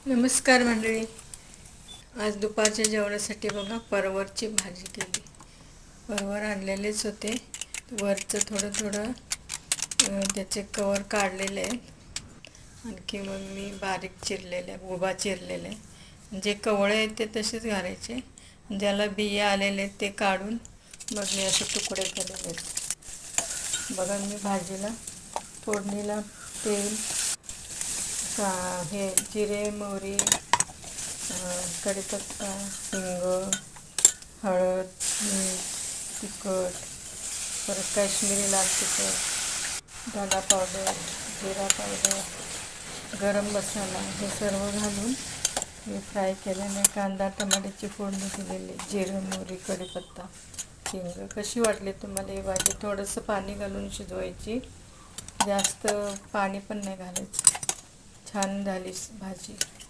नमस्कार मंडळी. आज दुपारच्या जेवणासाठी बघा परवरची भाजी केली. परवर आणलेलेच होते. वरचं थोडं थोडं त्याचे कवर काढलेले आहे. आणखी मग मी बारीक चिरलेले उभा चिरलेले. जे कवळे आहेत ते तसेच घालायचे. ज्याला बिया आलेले आहेत ते काढून मग मी असे तुकडे केलेले आहेत. बघा मी भाजीला फोडणीला तेल हे जिरे मोहरी कढीपत्ता हिंग हळद मीठ तिखट परत काश्मीरी लाल तिखट धना पावडर जिरा पावडर गरम मसाला हे सर्व घालून मी फ्राय केलेले कांदा टमाट्याची फोडणी दिलेली जिरे मोहरी कढीपत्ता हिंग. कशी वाटली तुम्हाला ही भाजी? थोडंसं पाणी घालून शिजवायची, जास्त पाणी पण नाही घालायचं. छान झाली भाजी.